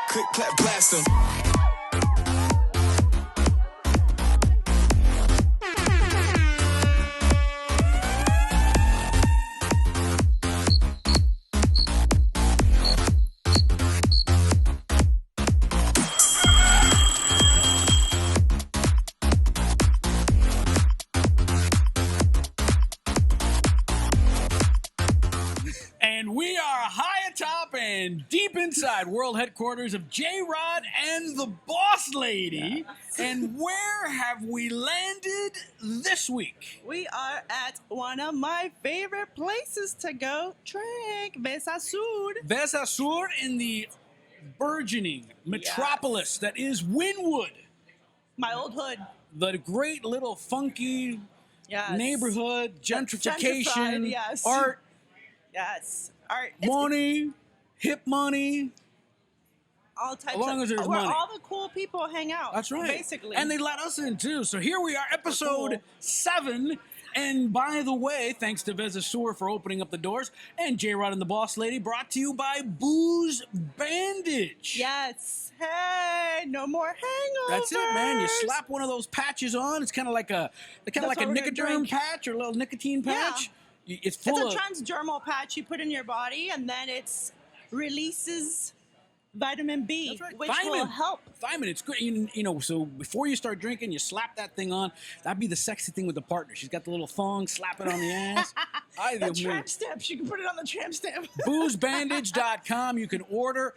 Click, clap, blast 'em. And we are high atop and deep inside world headquarters of JRod and the Boss Lady. Yes. And where have we landed this week? We are at one of my favorite places to go drink, Veza Sur. Veza Sur in the burgeoning metropolis that is Wynwood. My old hood. The great little funky Yes. neighborhood, gentrification, Gentrified, yes. art, Yes. Art. money, hip money. All types As long as there's where money. all the cool people hang out. That's right. Basically. And they let us in too. So here we are, episode cool. 7. And by the way, thanks to Veza Sur for opening up the doors, and JRod and the Boss Lady, brought to you by Booze Bandage. Yes. Hey, no more hangovers. That's it, man. You slap one of those patches on. It's kind of like a what we're gonna Nicoderm drink. patch or a little nicotine patch. It's It's full a of transdermal patch you put in your body, and then it releases vitamin B, That's right. which will help. Thiamine, it's good. You know, so before you start drinking, you slap that thing on. That'd be the sexy thing with the partner. She's got the little thong, slap it on the ass. The tramp stamp. You can put it on the tramp stamp. BoozeBandage.com. You can order.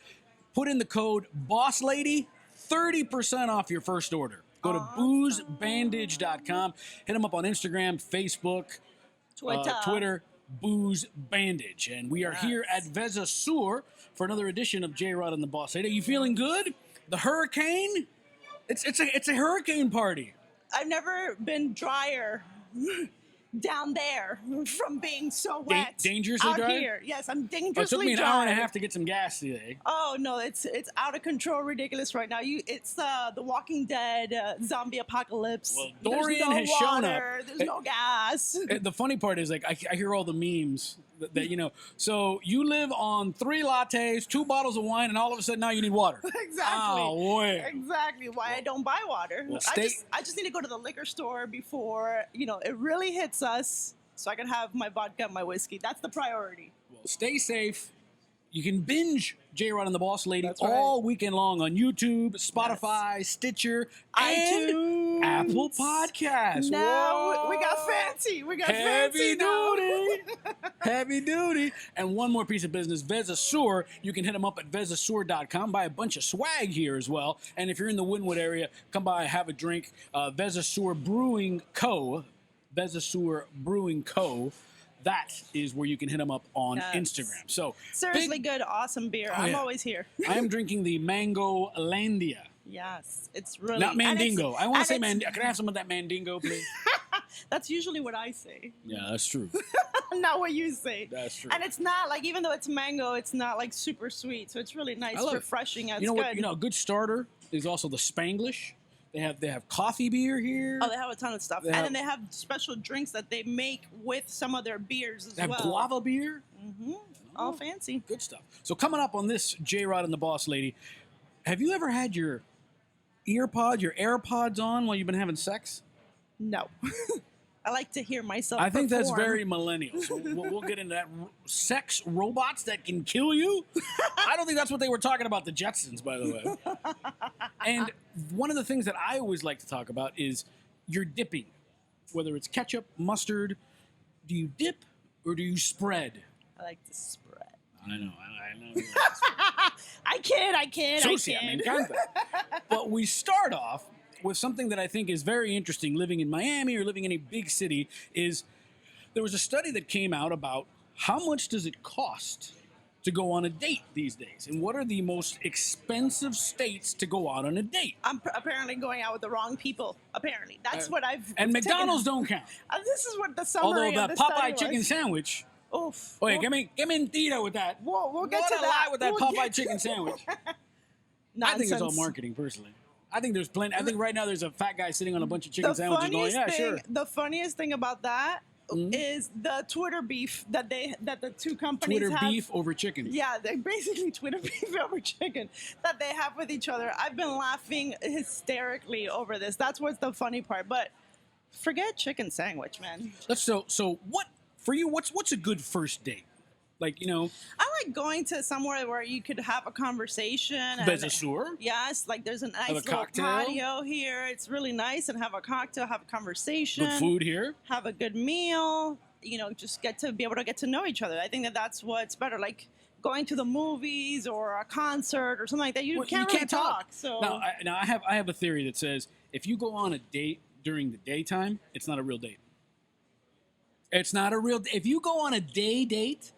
Put in the code BOSSLADY, 30% off your first order. Go to BoozeBandage.com. Hit them up on Instagram, Facebook, Twitter, Booze Bandage. And we are here at Veza Sur for another edition of JRod and the Boss Lady. Are you feeling good? The hurricane? It's a hurricane party. I've never been drier down there from being so wet. Dangerously out dry? here. Yes, I'm It dangerously took me an dry. hour and a half to get some gas today. Oh no, it's out of control, ridiculous right now. It's the Walking Dead zombie apocalypse. Well, There's Dorian no has shown up. water, There's no gas. The funny part is, like, I hear all the memes that, you know, so you live on 3 lattes, 2 bottles of wine, and all of a sudden now you need water. Exactly. Oh, boy. Exactly. Why I don't buy water. Well, I just need to go to the liquor store before it really hits us, so I can have my vodka and my whiskey. That's the priority. Well, stay safe. You can binge JRod and the Boss Lady That's right. all weekend long on YouTube, Spotify, Stitcher, and iTunes. Apple Podcasts. Now Whoa. we got fancy. We got Heavy fancy now. duty. Heavy duty. And one more piece of business, Veza Sur. You can hit them up at VezaSur.com. Buy a bunch of swag here as well. And if you're in the Wynwood area, come by, have a drink. Veza Sur Brewing Co. Veza Sur Brewing Co. That is where you can hit them up on Yes. Instagram. So Seriously good, awesome beer. I'm yeah. always here. I am drinking the Mango Landia. Yes, it's really Not and it's- Mandingo. I want and to say it's- Mandingo. Can I have some of that Mandingo, please? That's usually what I say, Yeah, that's true. not what you say. That's true. And it's not like, even though it's mango, it's not like super sweet. So it's really nice, I love it. refreshing. It's You know good. what? You know, a good starter is also the Spanglish. They have coffee beer here. Oh, they have a ton of stuff. They And have- then they have special drinks that they make with some of their beers as They have well. guava beer. All fancy. Good stuff. So coming up on this JRod and the Boss Lady, have you ever had your earpods, your AirPods on while you've been having sex? No. I like to hear myself I think that's perform. very millennial. So we'll get into that. Sex robots that can kill you? I don't think that's what they were talking about, the Jetsons, by the way. And one of the things that I always like to talk about is your dipping. Whether it's ketchup, mustard, do you dip or do you spread? I like to spread. I know. I kid. Sushi, me encanta. But we start off with something that I think is very interesting living in Miami or living in a big city is there was a study that came out about how much does it cost to go on a date these days? And what are the most expensive states to go out on a date? I'm apparently going out with the wrong people. Apparently. That's what I've And taken. McDonald's don't count. This is what the Although summary the of the study Popeye was. chicken sandwich Oof. Oh, yeah, give me mentira with that. We'll get What to a that. lie with that We'll Popeye get- chicken sandwich. I Nonsense. think it's all marketing, personally. I think there's plenty. I think right now there's a fat guy sitting on a bunch of chicken sandwiches going, yeah, sure. The funniest thing about that is the Twitter beef that the two companies Twitter have. beef over chicken. Yeah, they basically Twitter beef over chicken that they have with each other. I've been laughing hysterically over this. That's what's the funny part. But forget chicken sandwich, man. So what for you? What's a good first date? Like, you know, I like going to somewhere where you could have a conversation. Veza Sur. Yes, like there's a nice a little cocktail. patio here. It's really nice, and have a cocktail, have a conversation. Good food here. Have a good meal. You know, just be able to get to know each other. I think that's what's better. Like going to the movies or a concert or something like that. You can't really talk. So now I have a theory that says if you go on a date during the daytime, it's not a real date. It's not a real. If you go on a day date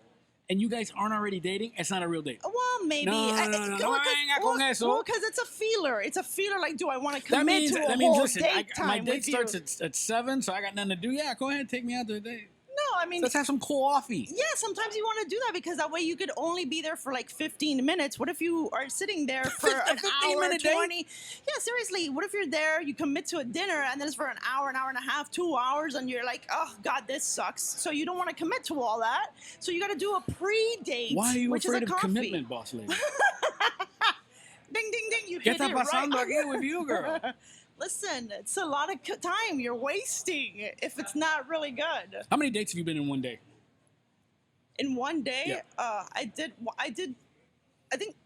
and you guys aren't already dating, it's not a real date. well, maybe. No, Well, because it's a feeler. It's a feeler. Like, do I want to commit to a that means whole listen, date time my date with starts you? at 7, so I got nothing to do. Yeah, go ahead, take me out to a date. No, I mean, Let's have some coffee. yeah, sometimes you want to do that because that way you could only be there for like 15 minutes. What if you are sitting there for an 15-minute hour, date? 20? Yeah, seriously. What if you're there, you commit to a dinner, and then it's for an hour and a half, 2 hours, and you're like, oh, God, this sucks. So you don't want to commit to all that. So you got to do a pre-date, Why are you which afraid is of a coffee. commitment, boss lady? Ding, ding, ding. You ¿Qué hit está it right. pasando aquí with you, girl? Listen, it's a lot of time you're wasting if it's not really good. How many dates have you been in one day? In one day, Yeah. I think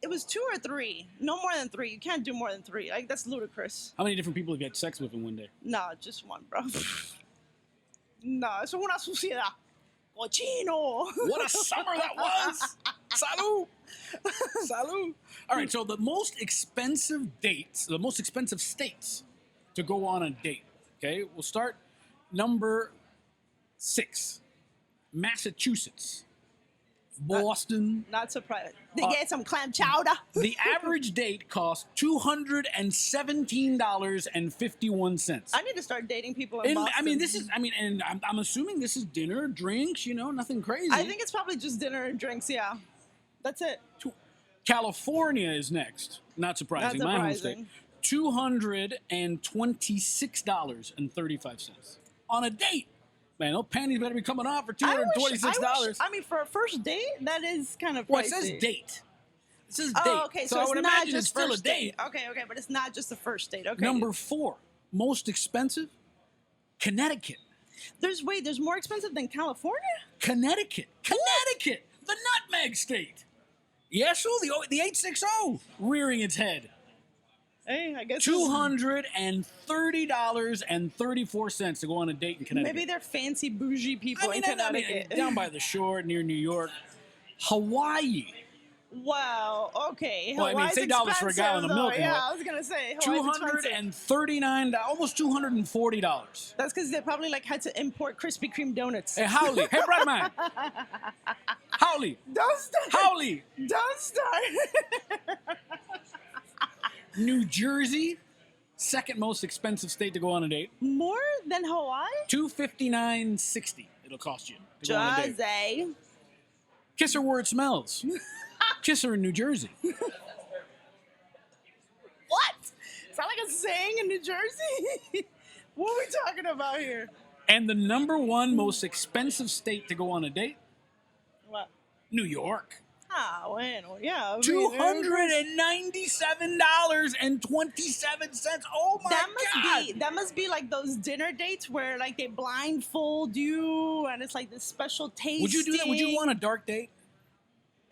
it was 2 or 3. No more than 3. You can't do more than 3. Like, that's ludicrous. How many different people have you had sex with in one day? No, just one, bro. No, eso es una suciedad. Cochino. What a summer that was! Salud! Salud! All right, so the most expensive dates, the most expensive states to go on a date. Okay, we'll start number 6, Massachusetts, Boston. Not surprised. They get some clam chowder. The average date costs $217.51. I need to start dating people in Boston. And I'm assuming this is dinner, drinks, nothing crazy. I think it's probably just dinner and drinks, yeah. That's it. California is next. Not surprising. Not My home state. surprising. $226.35 on a date. Man, those panties better be coming off for $226. I mean, for a first date, that is kind of pricey. Well, it says date. It says date. Oh, okay. So I it's would not imagine it's just still a first date. Okay, but it's not just the first date. Okay. Number 4, most expensive, Connecticut. There's more expensive than California? Connecticut, the nutmeg state. Yes, the 860 rearing its head. Hey, I guess $230.34 to go on a date in Connecticut. maybe they're fancy bougie people in Connecticut. Down by the shore near New York. Hawaii. Wow. Okay. Well, I mean, Hawaii's say dollars for a gallon of expensive, milk. though. Yeah, I was gonna say Hawaii's expensive. $239, almost $240. That's because they probably had to import Krispy Kreme donuts. Hey, Howley. Hey, brother man. Howley. Don't start. Howley. Don't start. New Jersey, second most expensive state to go on a date. More than Hawaii? $259.60 it'll cost you to go on a date. Jose. Kiss her where it smells. Kiss her in New Jersey. What? Is that like a saying in New Jersey? What are we talking about here? And the number 1 most expensive state to go on a date, What? New York. Ah, bueno, yeah. $297.27. Oh my God! That must be like those dinner dates where like they blindfold you and it's like this special tasting. Would you do that? Would you want a dark date?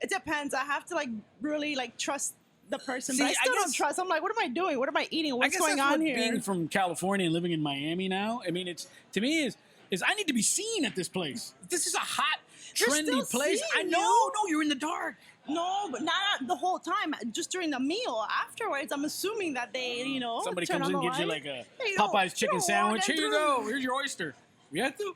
It depends. I have to like really like trust the person, See, but I still I don't guess- trust. I'm like, what am I doing? What am I eating? What's I guess going that's on what here? being from California and living in Miami now. I mean, it's to me is I need to be seen at this place. This is a hot, They're trendy still place. I seeing know. you. No, you're in the dark. No, but not the whole time. Just during the meal. Afterwards, I'm assuming that they, Somebody turn comes on in, the gives you light. like a Hey, Popeye's chicken don't sandwich. walk Here you through. go. Here's your oyster. You have to.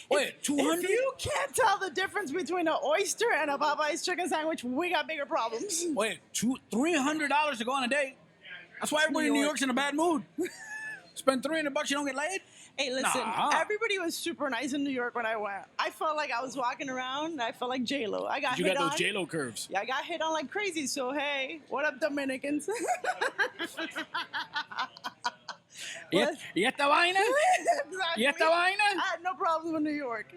Wait, 200? If you can't tell the difference between an oyster and a Popeye's chicken sandwich, we got bigger problems. Wait, $300 to go on a date. That's why everybody in New York's in a bad mood. Spend $300, you don't get laid. Hey, listen, Nah. everybody was super nice in New York when I went. I felt like I was walking around and I felt like J-Lo. I got You hit got on. those J-Lo curves. Yeah, I got hit on like crazy. So, hey, what up, Dominicans? ¿Y esta vaina? Exactly. ¿Y esta vaina? I had no problem in New York.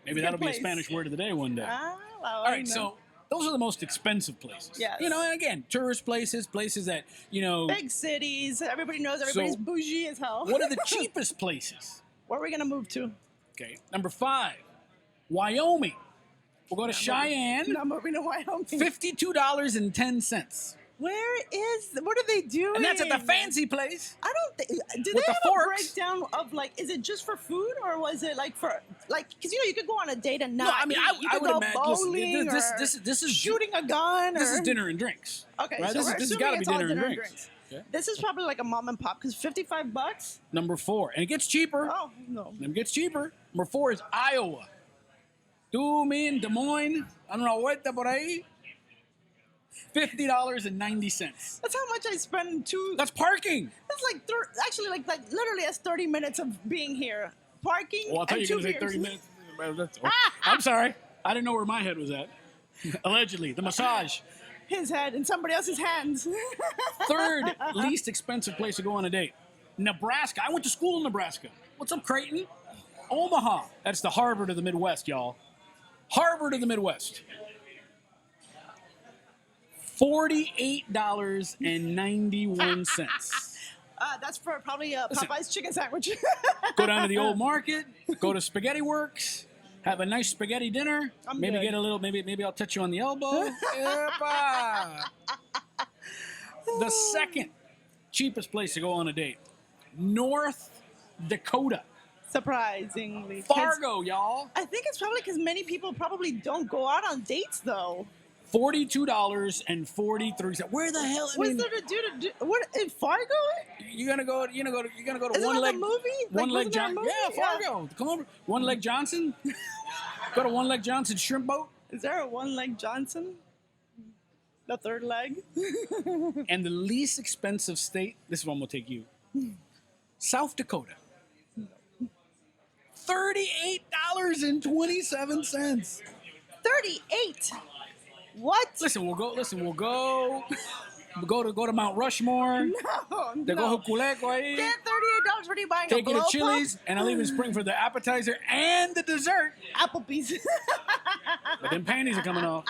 Maybe that'll be a Spanish word of the day one day. Ah, well, All I right, know. so those are the most expensive places. Yes. You know, and again, tourist places that, you know. Big cities. Everybody knows everybody's So, bougie as hell. What are the cheapest places? Where are we going to move to? Okay, number 5, Wyoming. We'll go to Cheyenne. Not moving to Wyoming. $52.10. What are they doing? And that's at the fancy place. I don't think. Do With they the have forks. a breakdown of like? Is it just for food or was it like for like? Because you know you could go on a date and not. No, I mean, eat. You I could would go imagine. bowling This is shooting a gun. This or, is dinner and drinks. Okay, right? so This we're has assuming got to be it's all dinner and drinks. Okay. This is probably like a mom and pop because $55. Number 4, and it gets cheaper. Oh no. It gets cheaper. Number 4 is Iowa. Tú, me, in Des Moines. I don't know what por ahí. $50.90. That's how much I spend in two. That's parking. That's like actually like literally that's 30 minutes of being here. Parking. Well, I'll tell and you, you're going to say 30 minutes. I'm sorry. I didn't know where my head was at. Allegedly, the massage. His head in somebody else's hands. Third least expensive place to go on a date. Nebraska. I went to school in Nebraska. What's up, Creighton? Omaha. That's the Harvard of the Midwest, y'all. Harvard of the Midwest. $48.91. That's for probably a Listen. Popeye's chicken sandwich. Go down to the old market. Go to Spaghetti Works. Have a nice spaghetti dinner. I'm maybe good. get a little. Maybe I'll touch you on the elbow. Epa. The second cheapest place to go on a date, North Dakota. Surprisingly. 'Cause Fargo, y'all. I think it's probably because many people probably don't go out on dates though. $42.43. Where the hell? I What's mean, there to do what in Fargo? you're gonna go. You're gonna go to Is it One like Leg. a movie? One Like, Leg wasn't there a John. movie? Yeah, Fargo. Come over. One Leg Johnson. Go to One Leg Johnson shrimp boat. Is there a one leg Johnson? The third leg? And the least expensive state. This is one we'll take you. South Dakota. $38.27. 38. What? Listen, we'll go. We'll go to Mount Rushmore. No, They go Juculeco ahí. Get $38 for you buying Take a you to blow Chili's, and I'll even spring for the appetizer and the dessert. pop? Applebee's. But them panties are coming off,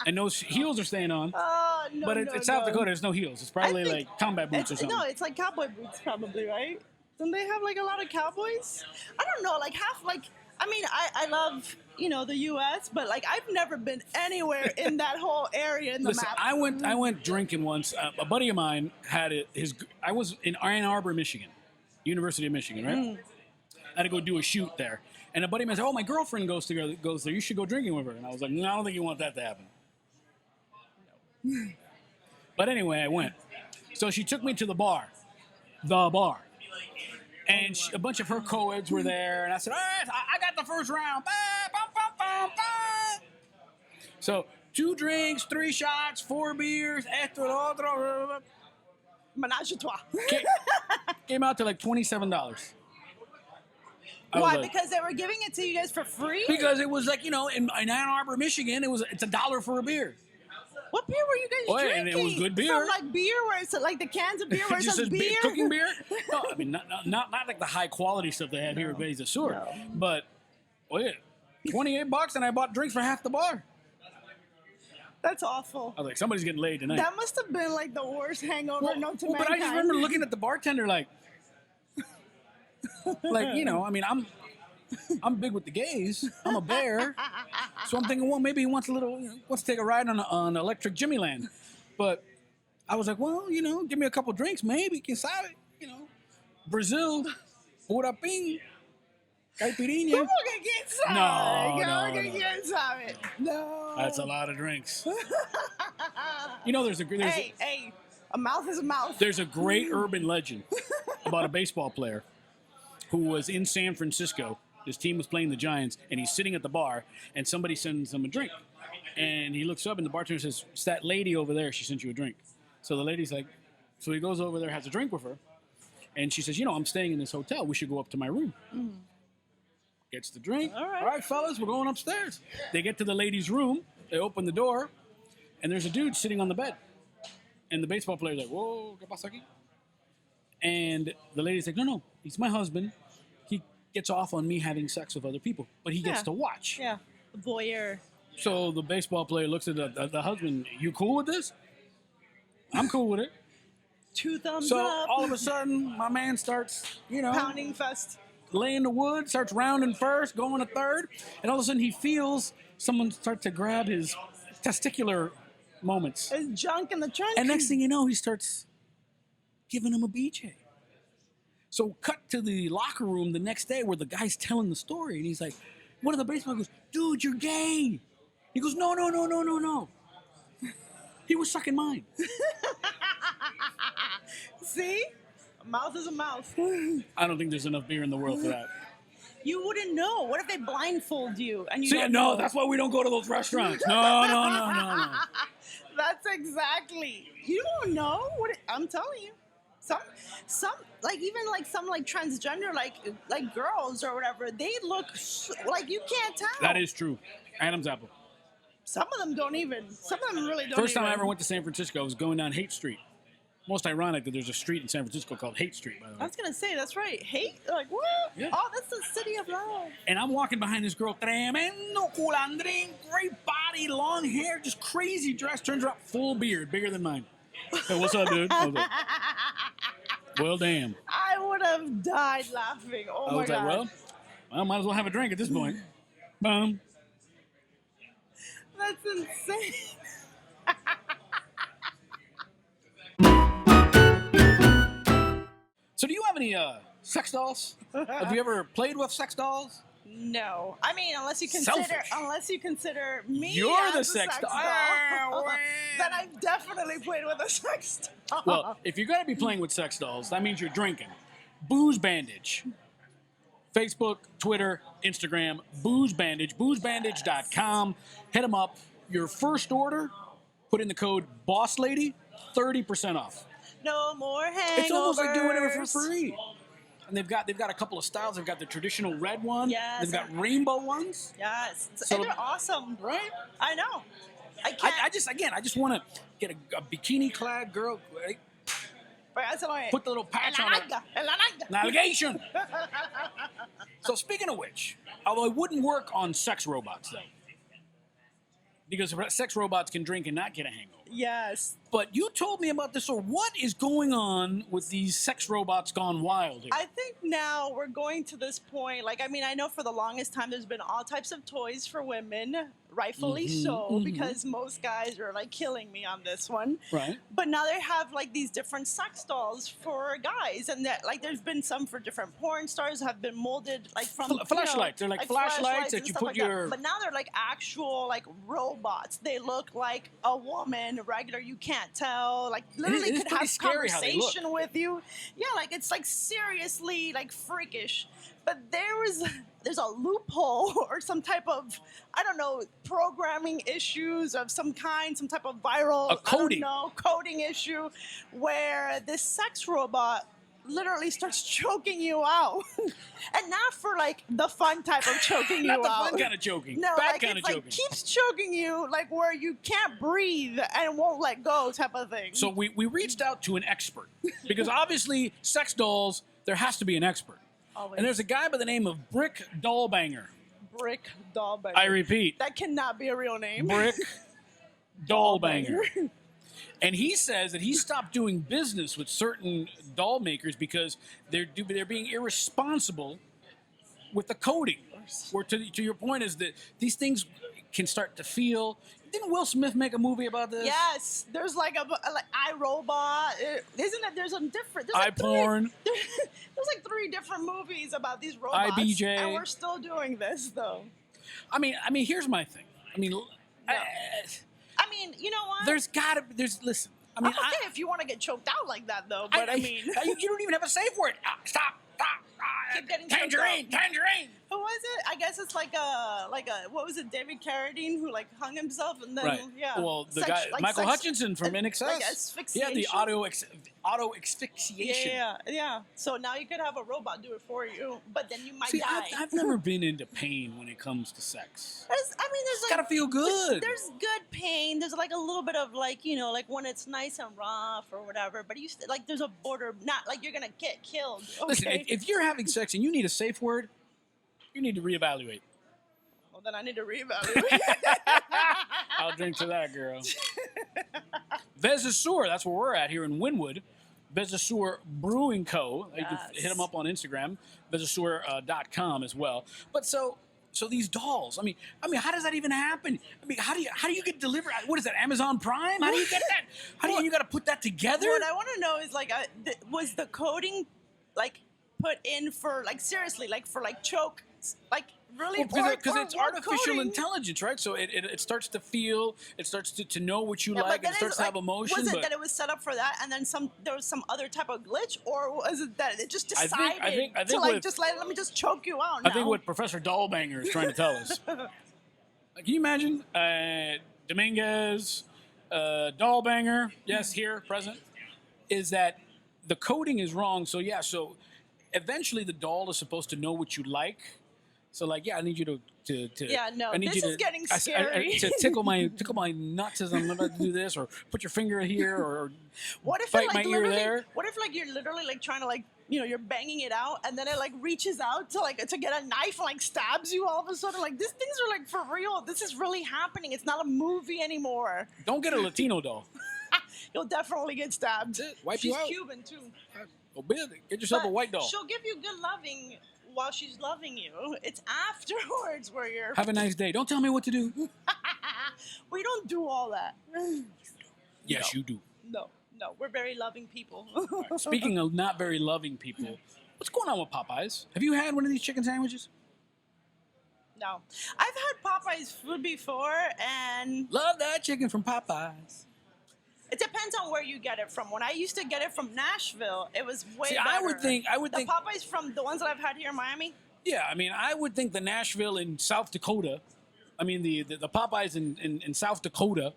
and those heels are staying on. Oh, no, But it's South Dakota. There's no heels. It's probably I think like combat boots or something. No, it's like cowboy boots probably, right? Don't they have like a lot of cowboys? I don't know, like half like I mean, I love, you know, the US, but like I've never been anywhere in that whole area in the Listen, map. I went drinking once. A buddy of mine had it. I was in Ann Arbor, Michigan, University of Michigan, right? I had to go do a shoot there, and a buddy of mine said, "Oh, my girlfriend goes there. You should go drinking with her." And I was like, "No, I don't think you want that to happen." But anyway, I went. So she took me to the bar, and a bunch of her co-eds were there, and I said, "All right, I got the first round." So 2 drinks, 3 shots, 4 beers, esto, lo otro. Menage a trois. Came out to like $27. I was Why? like- Because they were giving it to you guys for free? Because it was like, you know, in Ann Arbor, Michigan, it's $1 for a beer. What beer were you guys Oh, yeah, drinking? and it was good beer. From like beer where it's like the cans of beer where it Just says says beer? cooking beer. No, I mean not like the high quality stuff they have here at Veza Sur, No. but yeah, $28 and I bought drinks for half the bar. That's awful. I was like, somebody's getting laid tonight. That must have been like the worst hangover known to but I just mankind. remember looking at the bartender like, you know, I mean, I'm big with the gays. I'm a bear, so I'm thinking, well, maybe he wants wants to take a ride on Electric Jimmy Land. But I was like, well, you know, give me a couple drinks, maybe, quien sabe, you know, Brazil, Buraping, Caipirinha. ¿Cómo que quién sabe? No, ¿Cómo no, que no. quién sabe? No. That's a lot of drinks. You know, there's Hey, a mouth is a mouth. a great urban legend about a baseball player who was in San Francisco. His team was playing the Giants, and he's sitting at the bar, and somebody sends him a drink. And he looks up, and the bartender says, "It's that lady over there. She sent you a drink." So the lady's like, so he goes over there, has a drink with her, And she says, I'm staying in this hotel. We should go up to my room. Gets the drink. All right. All right, fellas, we're going upstairs. They get to the ladies' room. They open the door, and there's a dude sitting on the bed. And the baseball player's like, whoa, ¿qué pasa aquí? And the lady's like, no, he's my husband. He gets off on me having sex with other people, but he gets to watch. Yeah, voyeur. So the baseball player looks at the husband, you cool with this? I'm cool with it. 2 thumbs So up. all of a sudden, my man starts, Pounding fest. laying the wood, starts rounding first, going to third, and all of a sudden he feels someone start to grab his testicular moments. There's junk in the trunk. And next thing you know, he starts giving him a BJ. So cut to the locker room the next day where the guy's telling the story, and he's like, one of the baseball goes, dude, you're gay. He goes, no. He was sucking mine. See? A mouth is a mouth. I don't think there's enough beer in the world for that. You wouldn't know. What if they blindfold you and you See, don't no, know? that's why we don't go to those restaurants. No. That's exactly. You don't know what I'm telling you. Some like even like some like transgender like girls or whatever. They look like you can't tell. That is true. Adam's apple. Some of them don't even. Some of them really don't. First time I even. ever went to San Francisco, I was going down Haight Street. Most ironic that there's a street in San Francisco called Haight Street, by the way. I was gonna say that's right. Hate, like what? Yeah. Oh, that's the city of love. And I'm walking behind this girl, tremendo culandrín, great body, long hair, just crazy dress. Turns out full beard, bigger than mine. Hey, what's up, dude? I was like, well, damn. I would have died laughing. Oh I my was god. like, well, might as well have a drink at this point. Boom. That's insane. So do you have any sex dolls? Have you ever played with sex dolls? No, I mean unless you Selfish. consider me You're as the a sex doll. then I've definitely played with a sex doll. Well, if you're going to be playing with sex dolls, that means you're drinking. Booze Bandage. Facebook, Twitter, Instagram, Booze Bandage, boozebandage.com. Hit them up. Your first order, put in the code BOSSLADY, 30% off. No more hangovers. It's almost like doing it for free. And they've got a couple of styles. They've got the traditional red one. Yes. They've got rainbow ones. Yes, So- and they're awesome. Right? I know. I can't. I just want to get a bikini-clad girl. Right? Put the little patch on her. Navigation. So speaking of which, although it wouldn't work on sex robots though, because sex robots can drink and not get a hangover. Yes. But you told me about this. So what is going on with these sex robots gone wild here? I think now we're going to this point. Like, I mean, I know for the longest time there's been all types of toys for women, rightfully so, because most guys are like killing me on this one. Right. But now they have like these different sex dolls for guys, and that like there's been some for different porn stars have been molded like from Flashlights. They're like flashlights that and you stuff put like your. that. But now they're like actual like robots. They look like a woman, regular. You can't tell. Like literally it is could pretty have scary how they look. conversation with you. Yeah, like it's like seriously like freakish. But there's a loophole or some type of, I don't know, programming issues of some kind, some type of viral coding issue where this sex robot literally starts choking you out. And not for like the fun type of choking you out. Not the fun kind of choking. No, Bad like kind of it's choking. like keeps choking you like where you can't breathe and won't let go type of thing. So we reached out to an expert because obviously sex dolls, there has to be an expert. Always. And there's a guy by the name of Brick Dollbanger. Brick Dollbanger. I repeat. That cannot be a real name. Brick Dollbanger. And he says that he stopped doing business with certain doll makers because they're being irresponsible with the coding. Where to your point is that these things can start to feel. Didn't Will Smith make a movie about this? Yes, there's like iRobot. Isn't it? There's a different. There's like iPorn. There's like 3 different movies about these robots. IBJ. And we're still doing this though. I mean, here's my thing. I mean, I mean, you know what? Listen. I mean, I'm okay if you want to get choked out like that though, but I mean, you don't even have a safe word. Stop. Keep getting choked Tangerine. Who was it? I guess it's like a what was it? David Carradine who like hung himself and then Right. yeah. Well, the guy Michael Hutchinson from In Excess. Like He had the asphyxiation. auto asphyxiation. Yeah. So now you could have a robot do it for you, but then you might See, die. I've never been into pain when it comes to sex. There's It's gotta feel good. There's good pain. There's like a little bit of like, like when it's nice and rough or whatever. But like there's a border, not like you're gonna get killed. Okay? Listen, if you're having sex and you need a safe word, you need to reevaluate. Well, then I need to reevaluate. I'll drink to that, girl. Veza Sur, that's where we're at here in Wynwood. Veza Sur Brewing Co. You can hit them up on Instagram, VezaSur.com as well. But so these dolls. I mean, how does that even happen? I mean, how do you get delivered? What is that? Amazon Prime? How do you get that? How do you got to put that together? What I want to know is like, was the coding like put in for like seriously like for like choke like really? Because it's or artificial coding? intelligence, right? So it starts to feel, it starts to know what you like, and it starts to have emotion. Was it that it was set up for that, and then there was some other type of glitch, or was it that it just decided I think to like just let me just choke you out? I think what Professor Dollbanger is trying to tell us. Can you imagine Dominguez, Dollbanger, yes, here present, is that the coding is wrong. So so eventually the doll is supposed to know what you like. So like, I need you to yeah, no, I need this you to, is getting scary. to tickle my nuts as I'm about to do this, or put your finger here, or what if bite it, like, my ear there. What if like you're literally like trying to like you're banging it out, and then it like reaches out to get a knife and like stabs you all of a sudden? Like these things are like for real. This is really happening. It's not a movie anymore. Don't get a Latino doll. You'll definitely get stabbed. Wipe She's you out. Cuban too. Oh, get yourself a white doll. She'll give you good loving while she's loving you. It's afterwards where you're. Have a nice day. Don't tell me what to do. We don't do all that. Yes, you do. No, we're very loving people. Right. Speaking of not very loving people, what's going on with Popeyes? Have you had one of these chicken sandwiches? No, I've had Popeye's food before, and Love that chicken from Popeyes. it depends on where you get it from. When I used to get it from Nashville, it was way better. I would think the Popeyes from the ones that I've had here in Miami. Yeah, I mean, I would think the Nashville in South Dakota. I mean, the Popeyes in South Dakota.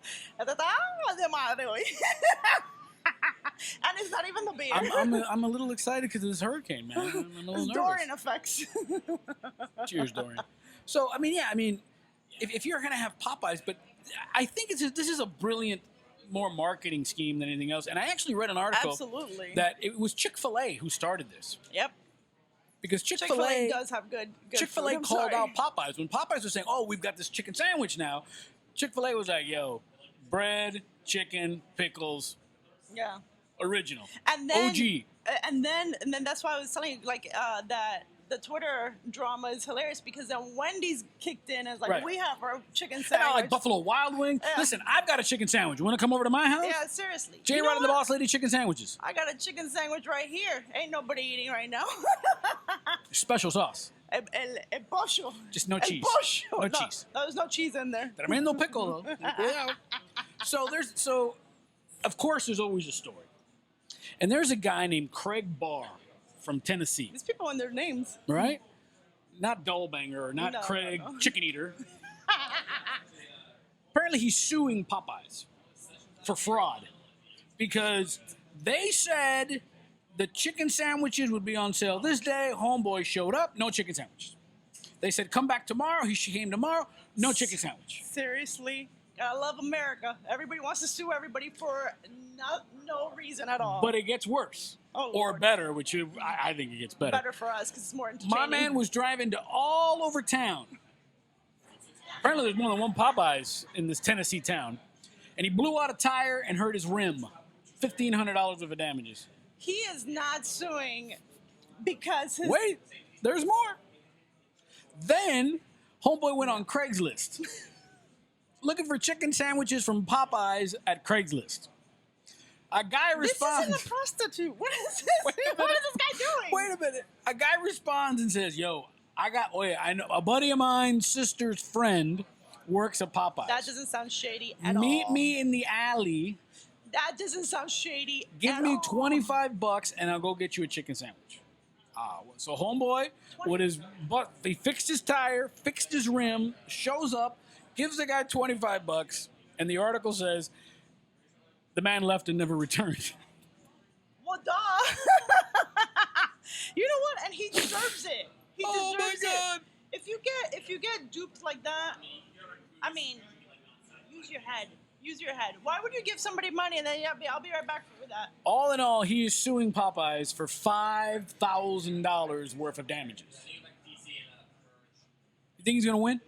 And it's not even the beer. I'm a little excited because of this hurricane, man. I'm a little nervous. Dorian effects. Cheers, Dorian. So, I mean, if you're going to have Popeyes, but I think this is a brilliant, more marketing scheme than anything else. And I actually read an article Absolutely. that it was Chick-fil-A who started this. Yep. Because Chick-fil-A does have good Chick-fil-A food. called out Popeyes. When Popeyes was saying, oh, we've got this chicken sandwich now, Chick-fil-A was like, yo, bread, chicken, pickles, Yeah. original. And then OG. And then that's why I was telling you like that the Twitter drama is hilarious, because then Wendy's kicked in and was like, Right. we have our chicken And sandwich. I like Buffalo Wild Wing. Yeah. Listen, I've got a chicken sandwich. You want to come over to my house? Yeah, seriously. JRod You know and the what? Boss Lady chicken sandwiches. I got a chicken sandwich right here. Ain't nobody eating right now. Special sauce. El pollo. Just no El cheese. pollo. No cheese. There's no cheese in there. Tremendo pickle, though. Yeah. So of course, there's always a story. And there's a guy named Craig Barr from Tennessee, These people and their names. right? Not Dollbanger or not No, Craig no. Chicken Eater. Apparently, he's suing Popeyes for fraud because they said the chicken sandwiches would be on sale this day. Homeboy showed up, no chicken sandwiches. They said, come back tomorrow. He came tomorrow, no chicken sandwich. Seriously. I love America. Everybody wants to sue everybody for no reason at all. But it gets worse. Oh, or Lord. better, which I think it gets better. Better for us because it's more entertaining. My man was driving to all over town. Apparently, there's more than one Popeyes in this Tennessee town. And he blew out a tire and hurt his rim. $1,500 worth of damages. He is not suing because his... Wait, there's more. Then, homeboy went on Craigslist. Looking for chicken sandwiches from Popeyes at Craigslist. A guy responds. This isn't a prostitute. What is this? Wait a What is minute. this guy doing? Wait a minute. A guy responds and says, yo, I know a buddy of mine's sister's friend works at Popeyes. That doesn't sound shady at Meet all. me in the alley. That doesn't sound shady Give at me all. $25 and I'll go get you a chicken sandwich. So homeboy, with his butt, he fixed his tire, fixed his rim, shows up, gives the guy $25, and the article says the man left and never returned. Well, duh. You know what? And he deserves it. He deserves my God. it. If you get duped like that, I mean, use your head. Use your head. Why would you give somebody money and then I'll be right back with that? All in all, he is suing Popeyes for $5,000 worth of damages. You think he's going to win?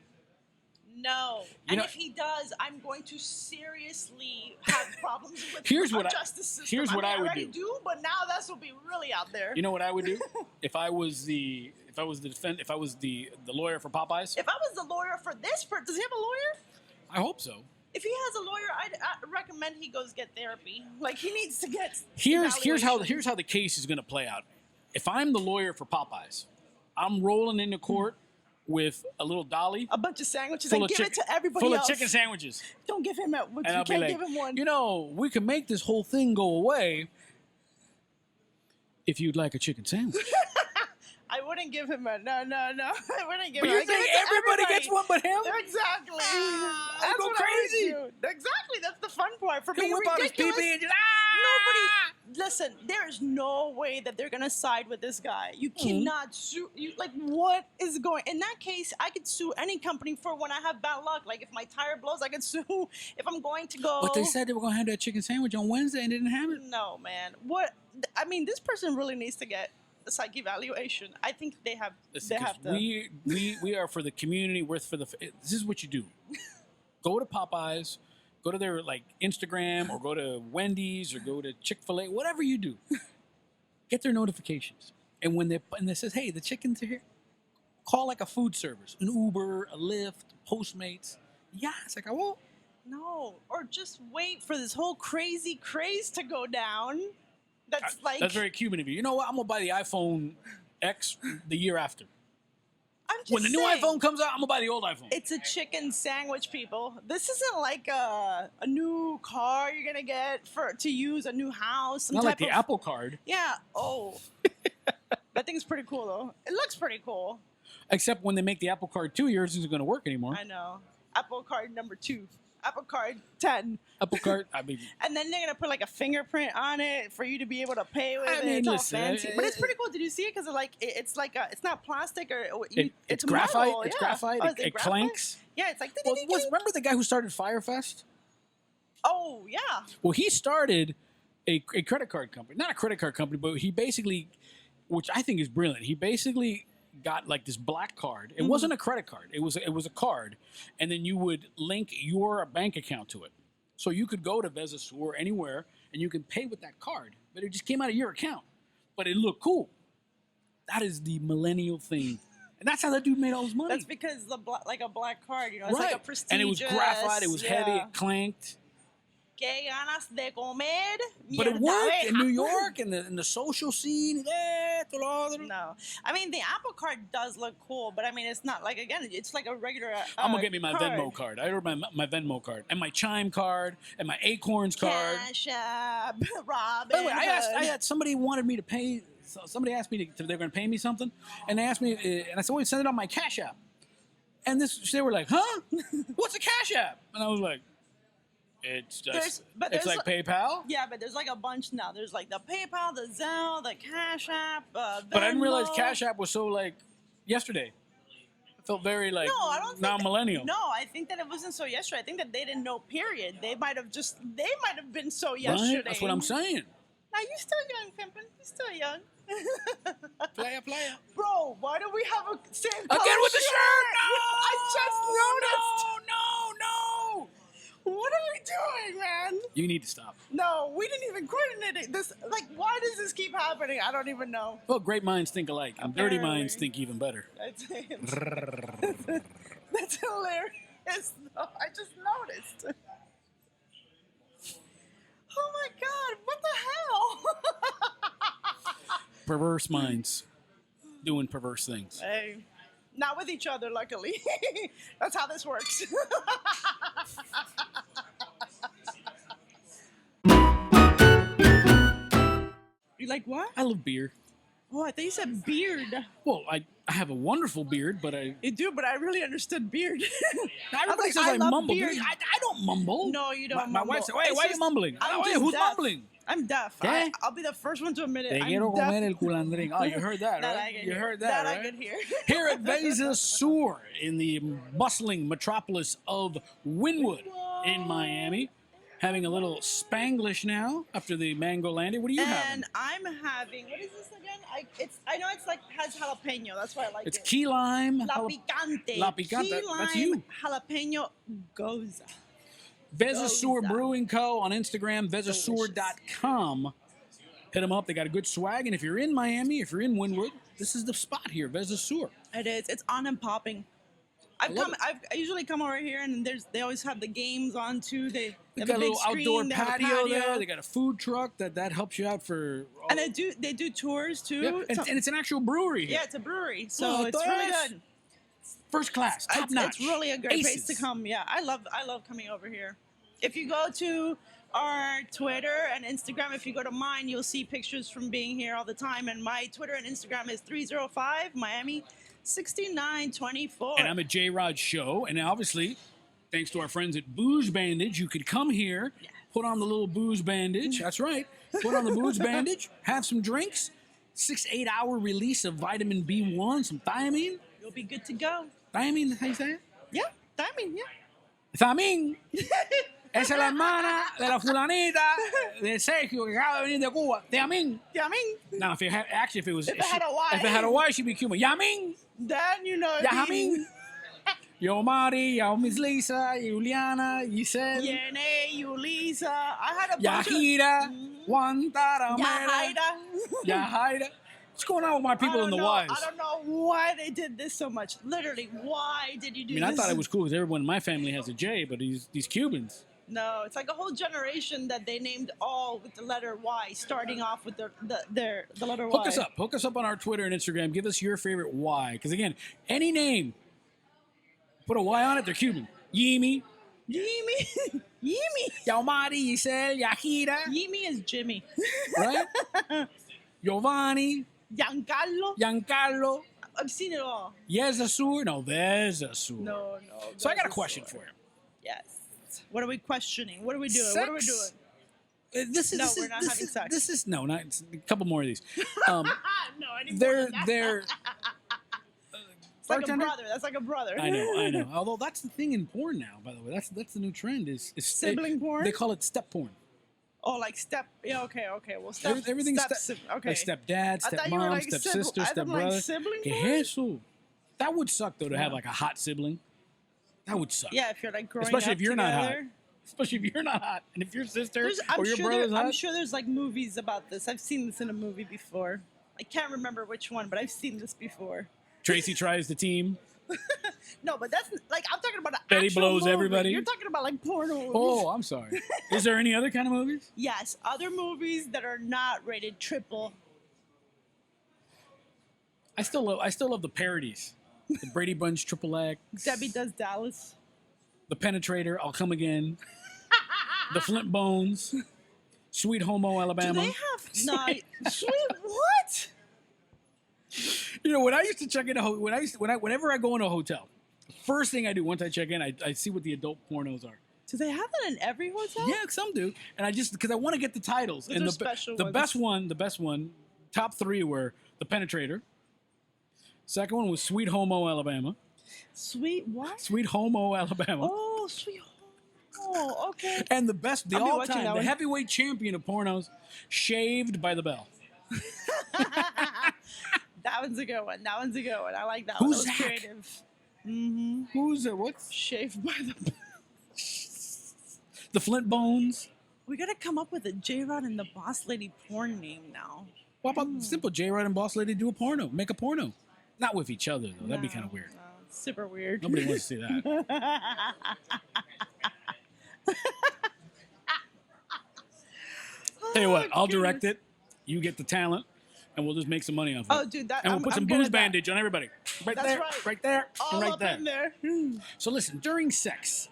No. You And know- if he does, I'm going to seriously have problems with Here's our what I- justice system. here's what I would already do. But now this will be really out there. You know what I would do if I was the lawyer for Popeyes? If I was the lawyer for this person, does he have a lawyer? I hope so. If he has a lawyer, I'd recommend he goes get therapy. Like he needs to get. Here's how evaluation. the case is going to play out. If I'm the lawyer for Popeyes, I'm rolling into court with a little dolly A bunch of sandwiches full and of give chicken, it to everybody full else. of chicken sandwiches, Don't give him that. You and I'll can't be like, give him one. you know, we can make this whole thing go away if you'd like a chicken sandwich. I wouldn't give him a no. I wouldn't give But him. you I'd give think it to everybody everybody. gets one but him? Exactly. I'd That's go what I would crazy. do. Exactly. That's the fun part. For He'll being whip out his ridiculous. pee-pee and just, Nobody. Listen, there's no way that they're gonna side with this guy. You cannot sue. Like, what is going? In that case, I could sue any company for when I have bad luck. Like, if my tire blows, I could sue. If I'm going to go. But they said they were going to have that chicken sandwich on Wednesday and didn't have it. No, man. What? I mean, this person really needs to get a psych evaluation. I think they have. Listen, they have 'cause to. we are for the community. We're for the. This is what you do. Go to Popeyes, go to their like Instagram, or go to Wendy's, or go to Chick-fil-A. Whatever you do, get their notifications. And when they says, "Hey, the chickens are here," call like a food service, an Uber, a Lyft, Postmates. Yeah, it's like I will. No, or just wait for this whole crazy craze to go down. That's like. That's very Cuban of you. You know what? I'm gonna buy the iPhone X the year after. I'm just When the new saying, iPhone comes out, I'm gonna buy the old iPhone. It's a chicken sandwich, people. This isn't like a new car you're gonna get to use a new house. Some Not type like the of, Apple Card, Yeah. Oh. That thing's pretty cool though. It looks pretty cool. except when they make the Apple Card 2 years, isn't gonna work anymore. I know. Apple Card number 2. Apple Card 10. Apple Card, I mean, And then they're gonna put like a fingerprint on it for you to be able to pay with I it. mean, It's all listen, fancy, but it's pretty cool. Did you see it? Because it's like it's not plastic or it's graphite. metal. It's Yeah. graphite. Oh, is It graphite? clanks. Yeah, it's like. Well, remember the guy who started Firefest? Oh yeah. Well, he started a credit card company. Not a credit card company, but he basically, which I think is brilliant. He basically got like this black card. It wasn't a credit card. It was a card, and then you would link your bank account to it. So you could go to Veza Sur anywhere, and you can pay with that card. But it just came out of your account. But it looked cool. That is the millennial thing. And that's how that dude made all his money. That's because like a black card, you know, it's right. like a prestigious. And it was graphite. It was heavy. yeah. It clanked. Que ganas de comer. But it mierda worked in abeja. New York and the social scene. No, I mean the Apple Card does look cool, but I mean it's not like it's like a regular. I'm gonna get me my card. Venmo card. I ordered my Venmo card and my Chime card and my Acorns card. Cash App, Robin. By the way, I had somebody wanted me to pay. Somebody asked me they're going to pay me something, and they asked me, and I said, "Well, send it on my Cash App." And they were like, "Huh? What's a Cash App?" And I was like, "It's just, it's like PayPal." Yeah, but there's like a bunch now. There's like the PayPal, the Zelle, the Cash App, Venmo. But I didn't realize Cash App was so like yesterday. It felt very like No, I don't think non-millennial. No, I think that it wasn't so yesterday. I think that they didn't know. Period. They might have been so yesterday. Right? That's what I'm saying. Now you're still young, Pimpin. You're still young. Player. Bro, why do we have a same color Again with the shirt. No, I just noticed. No. What are we doing, man? You need to stop. No, we didn't even coordinate it. This, like, why does this keep happening? I don't even know. Well, great minds think alike, and dirty Apparently. minds think even better. That's hilarious. Though. I just noticed. Oh my God! What the hell? Perverse minds doing perverse things. Hey, not with each other, luckily. That's how this works. You like what? I love beer. Oh, I thought you said beard. Well, I have a wonderful beard, but I You do, but I really understood beard. everybody like, says I I love mumble. beard. I don't mumble. No, you don't My mumble. wife said, "Wait, It's why are you just- mumbling?" I'm Wait, just who's deaf. mumbling? I'm deaf. ¿Qué? I'll be the first one to admit it. Te I'm quiero deaf. comer el culandrín. Oh, you heard that, That right? I can You hear. heard that, That right? I could hear. Here at Veza Sur in the bustling metropolis of Wynwood in Miami. Having a little Spanglish now after the mango landing. What are you having? And I'm having, what is this again? I know it's like has jalapeno. That's why I like It's it. key lime. La picante. La picante. Key That's lime you. Jalapeno goza. Veza Sur Goza. Brewing Co. on Instagram, vezasur.com. Hit them up. They got a good swag. And if you're in Miami, if you're in Wynwood, this is the spot here, Veza Sur. It is. It's on and popping. I usually come over here and they always have the games on too. They have got a a big little screen, outdoor they have a patio there. They got a food truck that helps you out for. And they do tours too. Yeah, and it's an actual brewery here. Yeah, it's a brewery, so Oh, it's really entonces, good. First class, top notch. It's really a great place to Aces. come. Yeah, I love coming over here. If you go to our Twitter and Instagram, if you go to mine, you'll see pictures from being here all the time. And my Twitter and Instagram is 305 Miami 6924. And I'm at JRod Show, and obviously, thanks to our friends at Booze Bandage, you could come here, put on the little Booze Bandage. That's right. Put on the Booze Bandage, have some drinks, 6-8 hour release of vitamin B1, some thiamine. You'll be good to go. Thiamine, how you say it? Yeah, I mean, yeah. Thiamine. Esa es la hermana de la fulanita de Sergio que acaba de venir de Cuba. Thiamine. Yeah, I mean, Now, if it had a Y. if it had a Y, she'd be Cuban. Yamin. then you know. Yamin. Yo, Mari, yo, Miss Lisa, Juliana, Giselle, Yene, Yulisa. I had a bunch Yahira, Juan of Taramera, Yahaira. Yahaira. What's going on with my people in the Ys? I don't know why they did this so much. Literally, why did you do I mean, this? I thought it was cool because everyone in my family has a J, but these Cubans. No, it's like a whole generation that they named all with the letter Y, starting off with the letter Y. Hook us up on our Twitter and Instagram. Give us your favorite Y, because again, any name, put a Y on it, they're Cuban. Yimi, Yimi. Yimi. Yaumari, Giselle, Yahira, Yimi is Jimmy. right? Giovanni, Giancarlo. Giancarlo, I've seen it all. Veza Sur, no, Veza Sur. No. So I got a Veza question Sur. for you. Yes. What are we questioning? What are we doing? Sex? What are we doing? We're not having sex. This is no, not it's a couple more of these. No, anymore. They're It's like a bartender? brother. That's like a brother. I know. Although that's the thing in porn now, by the way. That's the new trend is Sibling porn? They call it step porn. Oh, like step. Yeah, okay. Well, step. Everything's Okay. like stepdad, I thought you were stepmom, like stepsister, I thought like stepbrother. sibling Que porn? eso? That would suck though to have like a hot sibling. That would suck. Yeah, if you're like growing Especially up if you're not hot. together. Especially if you're not hot, and if your sister I'm or your sure brother's hot. I'm sure there's like movies about this. I've seen this in a movie before. I can't remember which one, but I've seen this before. Tracy tries the team. No, but that's like I'm talking about an Betty actual blows movie. everybody. You're talking about like porno movies. Oh, I'm sorry. Is there any other kind of movies? Yes, other movies that are not rated triple. I still love the parodies. The Brady Bunch Triple X. Debbie Does Dallas. The Penetrator, I'll Come Again. The Flint Bones. Sweet Homo, Alabama. Do they have no? Sweet what? You know, when I used to check in whenever I go in a hotel, first thing I do once I check in, I see what the adult pornos are. Do they have that in every hotel? Yeah, some do, and because I want to get the titles. Those and are the special the ones. best one, top three were The Penetrator. Second one was Sweet Homo, Alabama. Sweet what? Sweet Homo, Alabama. Oh, Sweet Home. Okay. And the best, the I'll be all watching time, that the one. heavyweight champion of pornos, Shaved by the Bell. That one's a good one. I like that Who's one. That was Zach? creative. Mm-hmm. Who's it? What's Shaved by the. the Flint Bones? We gotta come up with a JRod and the Boss Lady porn name now. What about simple JRod and Boss Lady do a porno? Make a porno. Not with each other, though. That'd be kind of weird. No, it's super weird. Nobody wants to see that. Tell you what, I'll direct it. You get the talent, and we'll just make some money off of it. Oh, dude, that And we'll I'm- put some I'm good booze at that. bandage on everybody. Right That's there, right. right there, All and right up there. in there. So listen, during sex,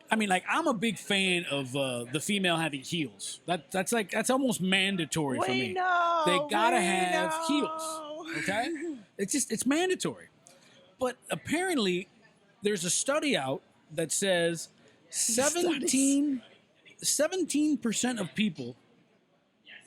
I mean, like I'm a big fan of the female having heels. That's almost mandatory for me. know. They gotta we have know. heels. Okay, it's mandatory. But apparently, there's a study out that says 17% of people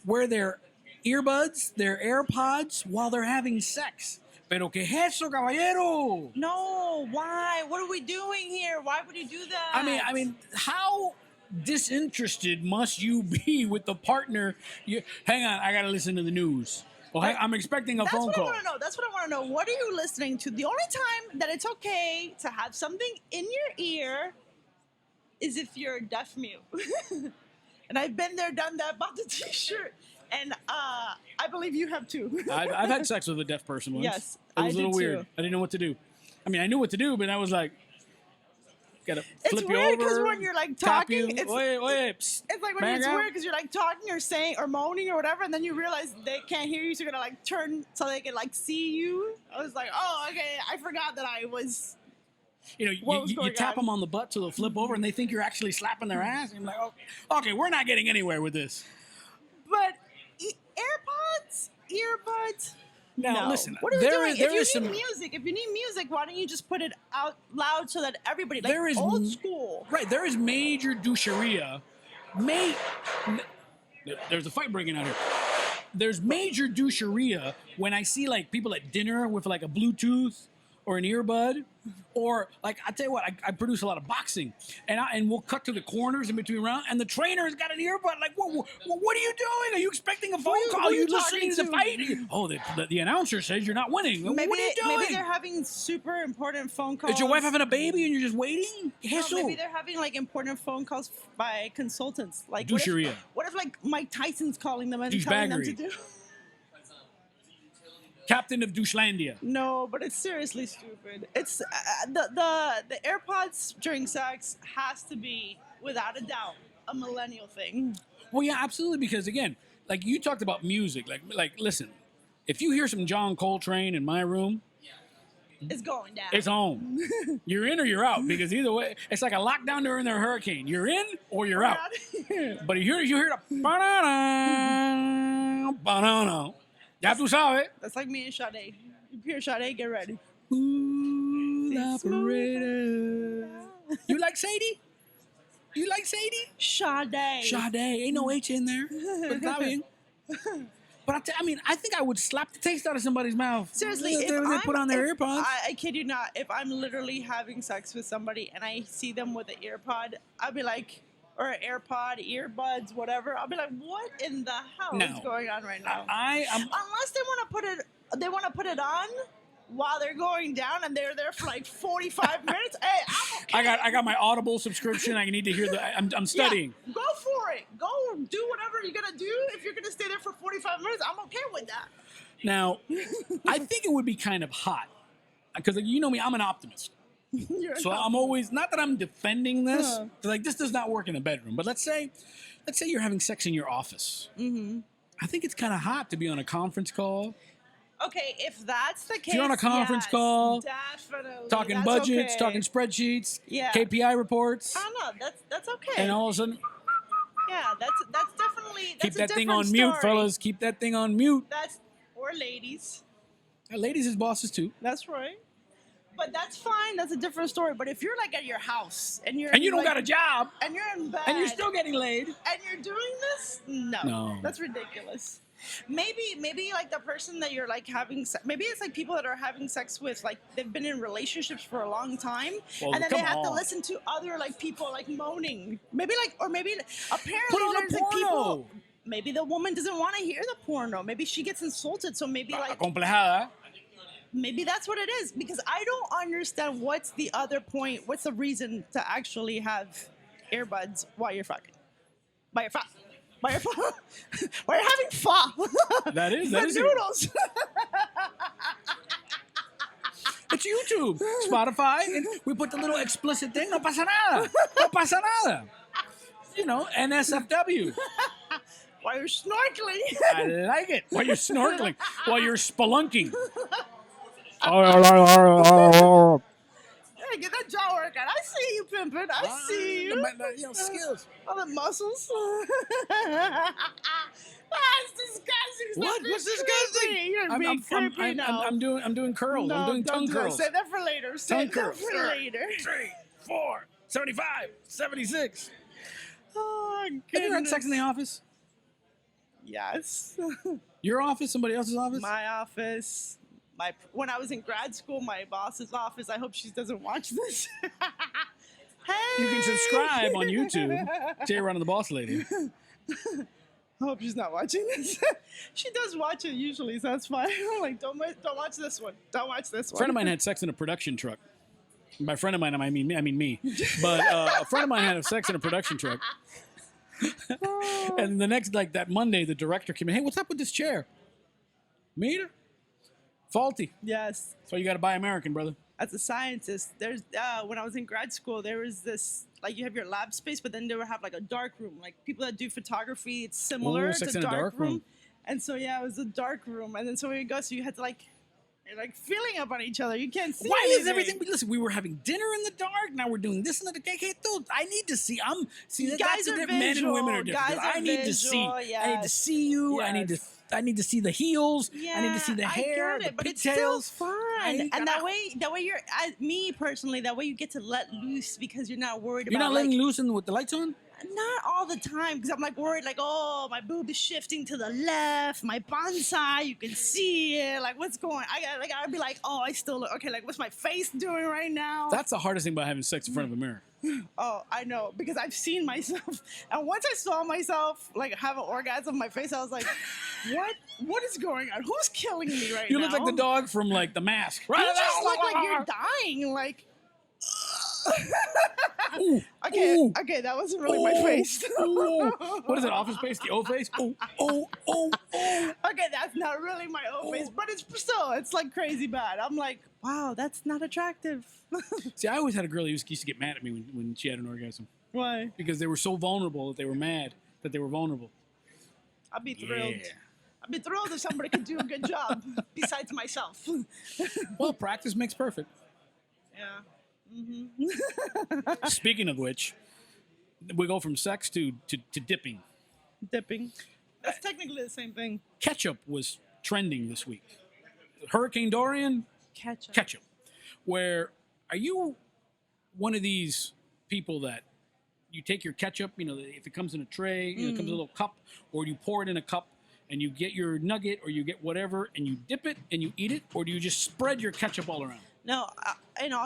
wear their earbuds, their AirPods, while they're having sex. Pero que es eso, caballero? No, why? What are we doing here? Why would you do that? I mean, how disinterested must you be with the partner? Hang on, I gotta listen to the news. Well, I'm expecting a phone call. That's what I want to know. What are you listening to? The only time that it's okay to have something in your ear is if you're deaf mute. And I've been there, done that, bought the T-shirt. And I believe you have too. I've had sex with a deaf person once. Yes, it was I a little did weird. too. I didn't know what to do. I mean, I knew what to do, but I was like, gotta flip you over. It's weird because when you're like talking, it's like when it's weird because you're like talking or saying or moaning or whatever, and then you realize they can't hear you, so you're gonna like turn so they can like see you. I was like, oh, okay, I forgot that I was. You know, you tap them on the butt till they'll flip over, and they think you're actually slapping their ass. And I'm like, oh, okay, we're not getting anywhere with this. But AirPods, earbuds. Now no. listen, What are we doing? If you need music, why don't you just put it out loud so that everybody, like there is old school. Right, there is major doucheria. There's a fight breaking out here. There's major doucheria when I see like people at dinner with like a Bluetooth or an earbud, or like I tell you what, I produce a lot of boxing, and we'll cut to the corners in between rounds, and the trainer's got an earbud. Like, what are you doing? Are you expecting a phone call? Are you listening to the fight? Oh, the announcer says you're not winning. What are you doing? Maybe they're having super important phone calls. Is your wife having a baby and you're just waiting? No, maybe they're having like important phone calls by consultants. Like doucheria. What if like Mike Tyson's calling them and telling them to do? Captain of Douchelandia. No, but it's seriously stupid. It's the AirPods during sex has to be, without a doubt, a millennial thing. Well, yeah, absolutely. Because again, like you talked about music. Like listen, if you hear some John Coltrane in my room, it's going down. It's on. You're in or you're out. Because either way, it's like a lockdown during a hurricane. You're in or you're out. But you hear the banana. Ya tu sabes. That's like me and Sade. You hear Sade, get ready. Ooh, operator. You like Sadie? You like Sadie? Sade. Sade. Ain't no H in there. But está bien. But I think I would slap the taste out of somebody's mouth. Seriously, if they put on their earpods. I kid you not. If I'm literally having sex with somebody and I see them with an earpod, I'll be like, or an AirPod, earbuds, whatever. I'll be like, what in the hell is going on right now? Unless they want to put it on while they're going down and they're there for like 45 minutes. Hey, I'm okay. I got my Audible subscription. I need to hear I'm studying. Yeah, go for it. Go do whatever you're gonna do. If you're gonna stay there for 45 minutes, I'm okay with that. Now, I think it would be kind of hot because you know me, I'm an optimist. So I'm always, not that I'm defending this, like this does not work in a bedroom, but let's say you're having sex in your office. Mm-hmm. I think it's kind of hot to be on a conference call. Okay, if that's the case, if you're on a conference call, definitely, talking budgets, talking spreadsheets, KPI reports. I don't know, that's okay. And all of a sudden, yeah, that's definitely keep that thing on mute, fellas. Keep that thing on mute. Or ladies. Ladies is bosses too. That's right. But that's fine. That's a different story. But if you're like at your house and you don't got a job and you're in bed and you're still getting laid and you're doing this, no, that's ridiculous. Maybe like the person that you're like having, maybe it's like people that are having sex with, like they've been in relationships for a long time, and then they have to listen to other like people like moaning. Maybe apparently there's like people. Maybe the woman doesn't want to hear the porno. Maybe she gets insulted. So maybe like. Complejada. Maybe that's what it is, because I don't understand what's the other point. What's the reason to actually have earbuds while you're fucking? While you're having fa. That is noodles. It's YouTube, Spotify, and we put the little explicit thing. No pasa nada. No pasa nada. You know, NSFW. While you're snorkeling. I like it. While you're snorkeling. While you're spelunking. Hey, get that jaw workout. I see you, pimpin'. I see you. Skills. All the muscles. It's disgusting. What? What's disgusting? You're being creepy now. I'm doing curls. No, I'm doing tongue curls. Save that for later. Save that for later. 3, 4, 75, 76. Oh, goodness. Have you had sex in the office? Yes. Your office? Somebody else's office? My office. When I was in grad school, my boss's office. I hope she doesn't watch this. Hey! You can subscribe on YouTube. JRod and the Boss Lady. I hope she's not watching this. She does watch it usually, so that's fine. I'm like, don't watch this one. Don't watch this one. A friend of mine had sex in a production truck. By friend of mine, I mean me. But a friend of mine had sex in a production truck. And the next, like that Monday, the director came in. Hey, what's up with this chair? Meter? Faulty. Yes. So you got to buy American, brother. As a scientist, there's when I was in grad school, there was this, like, you have your lab space, but then they would have like a dark room. Like people that do photography, it's similar Sex to in a dark room. And so yeah, it was a dark room, and then so we go, so you had to you're like feeling up on each other. You can't see. Why anything. is everything? Listen, we were having dinner in the dark. Now we're doing this in the dark. Hey, dude, I need to see. Guys That's are the difference. Men and women are visual. different. Guys are I need to visual, see. yes. I need to see you. Yes. I need to see the heels. Yeah, I need to see the hair, I get it, the but it's pigtails. still fun. And that way you're, me personally, that way you get to let loose because you're not worried You're about. not letting loose with the lights on. Not all the time, because I'm like worried, like, oh, my boob is shifting to the left, my bonsai, you can see it, like, what's going? I'd be like, oh, I still look okay. Like, what's my face doing right now? That's the hardest thing about having sex in front of a mirror. Oh, I know, because I've seen myself, and once I saw myself like have an orgasm, my face, I was like, what is going on? Who's killing me right now? You look like the dog from like The Mask. You just look like you're dying, like. Ooh, okay, ooh, okay, that wasn't really my face. ooh. What is it? Office Space? The O face? Oh. Okay, that's not really my own face, but it's like crazy bad. I'm like, wow, that's not attractive. See, I always had a girl who used to get mad at me when she had an orgasm Why? because they were so vulnerable that they were mad that they were vulnerable. I'd be thrilled. Yeah. I'd be thrilled if somebody could do a good job besides myself. Well, practice makes perfect. Yeah. Speaking of which, we go from sex to dipping. Dipping. That's technically the same thing. Ketchup was trending this week. Hurricane Dorian, ketchup. Where are you one of these people that you take your ketchup, if it comes in a tray, it comes in a little cup, or you pour it in a cup and you get your nugget or you get whatever and you dip it and you eat it, or do you just spread your ketchup all around? No,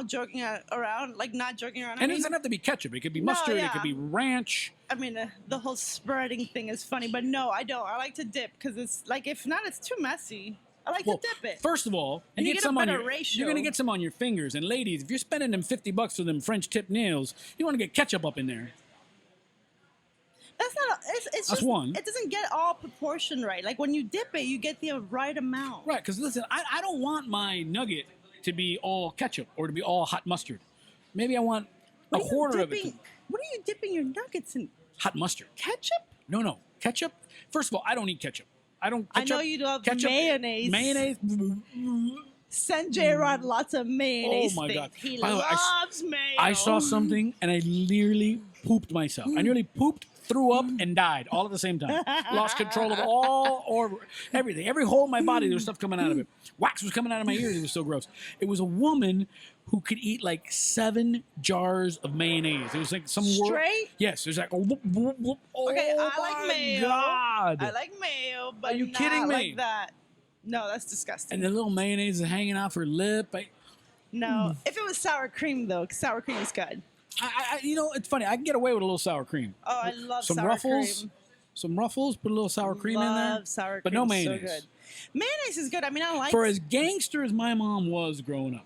joking around, like not joking around. And it doesn't have to be ketchup. It could be mustard. yeah. It could be ranch. I mean, the whole spreading thing is funny, but no, I don't. I like to dip because it's like, if not, it's too messy. I like to dip it. First of all, And you get get some a on better your, ratio. you're going to get some on your fingers. And ladies, if you're spending them $50 for them French tip nails, you want to get ketchup up in there. That's not. It's That's just, one. It doesn't get all proportion right. Like when you dip it, you get the right amount. Right, because listen, I don't want my nugget to be all ketchup or to be all hot mustard. Maybe I want a quarter of it. What are you dipping your nuggets in? Hot mustard. Ketchup? No. Ketchup? First of all, I don't eat ketchup. I know you love ketchup, mayonnaise. Mayonnaise. Send JRod lots of mayonnaise. Oh my things. God. He By the way, loves mayo. I saw something and I nearly pooped myself. I nearly pooped, threw up, and died all at the same time. Lost control of everything. Every hole in my body, there was stuff coming out of it. Wax was coming out of my ears. It was so gross. It was a woman who could eat like 7 jars of mayonnaise. It was like some Straight? Yes. It was like, oh, Okay, I my like mayo. God. I like mayo, but Are you not kidding me? like that. No, that's disgusting. And the little mayonnaise is hanging off her lip. No, if it was sour cream though, 'cause sour cream is good. It's funny. I can get away with a little sour cream. Oh, I love Some sour Ruffles. cream. Some Ruffles. Put a little sour cream in there. Love sour cream. But no So mayonnaise. good. Mayonnaise is good. I mean, I like. For as gangster as my mom was growing up,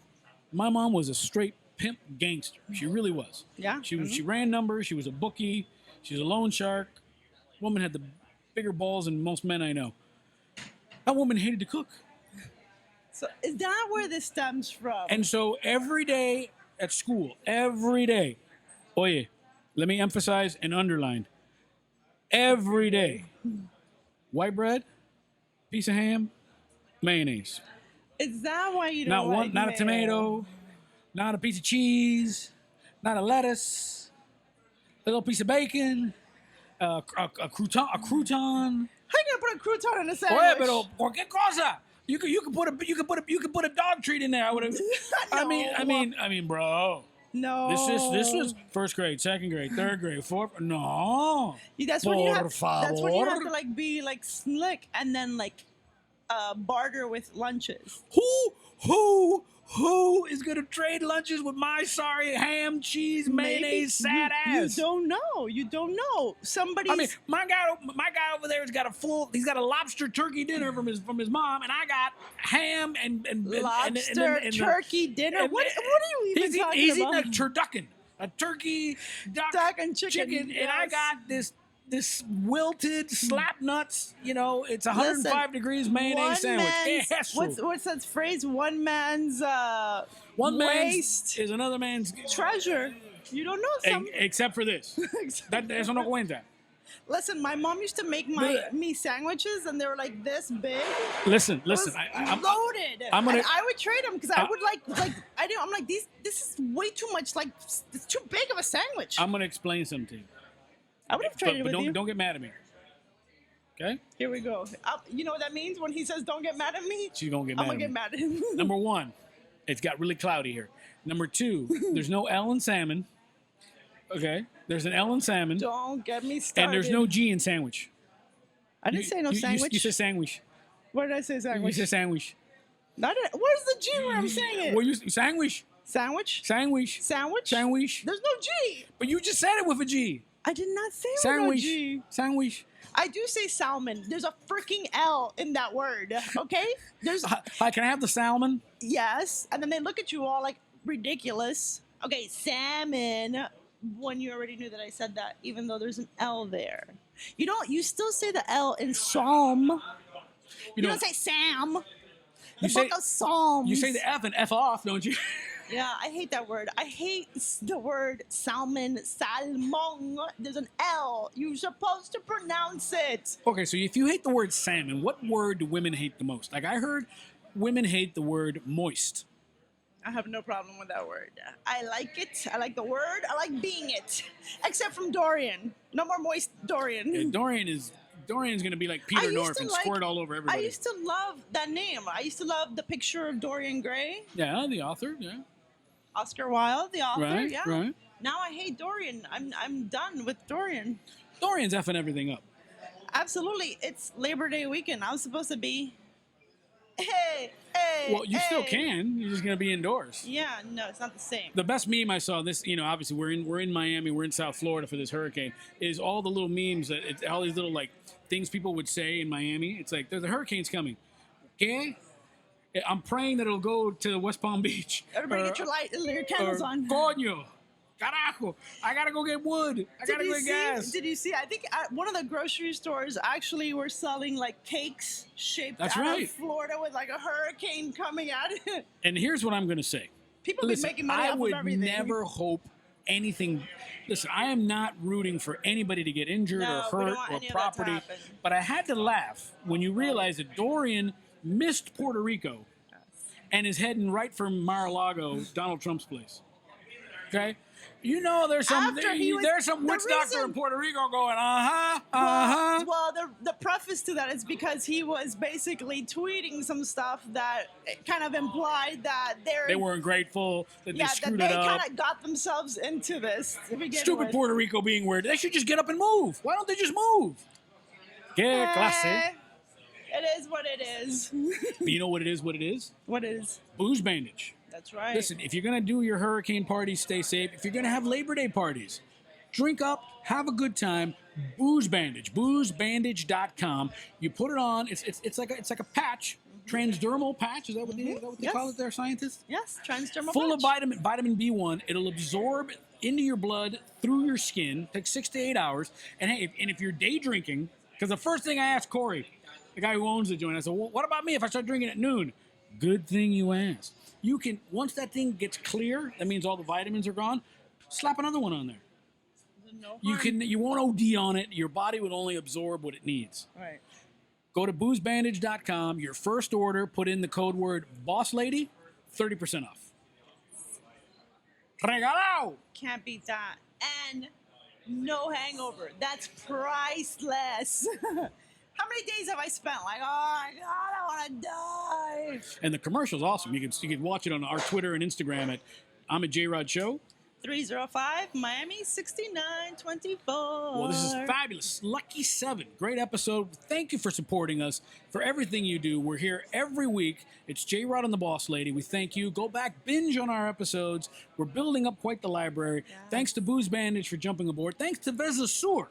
my mom was a straight pimp gangster. She really was. Yeah. She ran numbers. She was a bookie. She was a loan shark. Woman had the bigger balls than most men I know. That woman hated to cook. So is that where this stems from? And so every day at school, oye, let me emphasize and underline, every day, white bread, piece of ham, mayonnaise. Is that why you don't Not like one, not mayo? a tomato, not a piece of cheese, not a lettuce, a little piece of bacon, a crouton. How you gonna put a crouton in a sandwich? Oye, pero cualquier cosa. You could put a dog treat in there. I would have. No. I mean, bro. No. This was first grade, second grade, third grade, fourth. No. That's when you have. Por That's when you have favor. to like be like slick and then like barter with lunches. Who is gonna trade lunches with my sorry ham, cheese, mayonnaise, sad ass? You don't know. You don't know. Somebody's. I mean, my guy over there has got he's got a lobster turkey dinner from his mom, and I got ham and lobster turkey dinner. What are you even talking he's about? eating a turducken, a turkey, duck and chicken, and I got this wilted slap nuts. You know, it's 105 degrees mayonnaise sandwich. What's that phrase? One man's one man's waste is another man's treasure. You don't know some. Except for this. Eso no cuenta. Listen, my mom used to make me sandwiches, and they were like this big. Listen. I'm loaded. And I would trade them because I would I'm like this is way too much. Like it's too big of a sandwich. I'm gonna explain something to you. I would have traded with you. Don't get mad at me. Okay? Here we go. You know what that means when he says don't get mad at me? She's gonna get mad I'm going to get mad at him. Number one, it's got really cloudy here. Number two, there's no L in salmon. Okay? There's an L in salmon. Don't get me started. And there's no G in sandwich. I didn't say no sandwich. You said sandwich. What did I say sandwich? You said sandwich. Where's the G where I'm saying it? Well, sandwich. Sandwich? Sandwich. Sandwich? Sandwich. There's no G. But you just said it with a G. I did not say Sandwich. with no G. Sandwich. I do say salmon. There's a freaking L in that word, okay? There's. Hi, can I have the salmon? Yes. And then they look at you all like ridiculous. Okay, salmon. When you already knew that I said that, even though there's an L there. You still say the L in Psalm. You don't say Sam. The book of Psalms. You say the F and F off, don't you? Yeah, I hate that word. I hate the word salmon, salmon. There's an L. You're supposed to pronounce it. Okay, so if you hate the word salmon, what word do women hate the most? Like I heard women hate the word moist. I have no problem with that word. I like it. I like the word. I like being it. Except from Dorian. No more moist Dorian. Yeah, Dorian's going to be like Peter North and squirt all over everybody. I used to love that name. I used to love the picture of Dorian Gray. Yeah, the author, yeah. Oscar Wilde, the author, right, yeah. Right. Now I hate Dorian. I'm done with Dorian. Dorian's effing everything up. Absolutely. It's Labor Day weekend. I was supposed to be. Hey. Well, you still can. You're just going to be indoors. Yeah, no, it's not the same. The best meme I saw, this, obviously we're in Miami, we're in South Florida for this hurricane, is all the little memes, all these little, like, things people would say in Miami. It's like, there's a hurricane's coming. Okay? I'm praying that it'll go to West Palm Beach. Everybody get your candles on. Coño. Carajo. I got to go get wood. I got to go get gas. Did you see? I think one of the grocery stores actually were selling like cakes shaped That's out right. of Florida with like a hurricane coming at it. And here's what I'm going to say. People be making money off of everything. I would never hope anything. Listen, I am not rooting for anybody to get injured or hurt or property. But I had to laugh when you realize that Dorian missed Puerto Rico and is heading right for Mar-a-Lago, Donald Trump's place. Okay? There's some witch doctor in Puerto Rico going, Well, the preface to that is because he was basically tweeting some stuff that kind of implied that they weren't grateful, that they screwed it up. Kind of got themselves into this to begin Stupid with. Puerto Rico being weird. They should just get up and move. Why don't they just move? Que clase. It is what it is. You know what it is? What it is? What is? Booze Bandage. That's right. Listen, if you're going to do your hurricane parties, stay safe. If you're going to have Labor Day parties, drink up, have a good time. Booze Bandage, boozebandage.com. You put it on. It's like a patch, transdermal patch. Is that what they call it there, scientists? Yes, transdermal Full patch. of vitamin B1. It'll absorb into your blood through your skin. Takes 6 to 8 hours. And hey, if you're day drinking, because the first thing I asked Corey, the guy who owns the joint, I said, well, what about me if I start drinking at noon? Good thing you asked. You can, once that thing gets clear, that means all the vitamins are gone, slap another one on there. No You won't OD on it. Your body will only absorb what it needs. Right. Go to boozebandage.com. Your first order, put in the code word BOSSLADY, 30% off. Regalao! Can't beat that. And no hangover. That's priceless. How many days have I spent like, oh my God, I want to die? And the commercial's awesome. You can watch it on our Twitter and Instagram at I'm a JRod Show. 305 Miami 6924. Well, this is fabulous. Lucky 7. Great episode. Thank you for supporting us, for everything you do. We're here every week. It's JRod and the Boss Lady. We thank you. Go back, binge on our episodes. We're building up quite the library. Yeah. Thanks to Booze Bandage for jumping aboard. Thanks to Veza Sur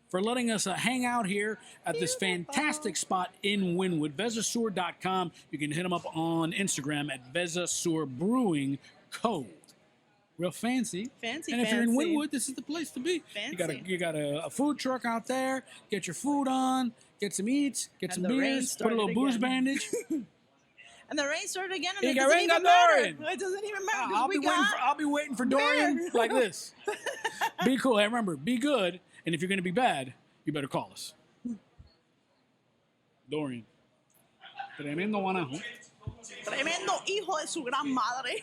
for letting us hang out here at this fantastic spot in Wynwood. VezaSur.com. You can hit them up on Instagram at Veza Sur Brewing Co. Real fancy. Fancy, and if you're in fancy. Wynwood, this is the place to be. Fancy. You got a food truck out there. Get your food on. Get some eats. Get some the rain beers. Put a little started Booze again. Bandage. And the rain started again, and Y it que doesn't venga even matter. Dorian. It doesn't even matter. 'cause I'll be waiting for Dorian beer. like this. Be cool. Hey, remember, be good. And if you're going to be bad, you better call us. Dorian. Tremendo guanajo. Tremendo hijo de su gran madre.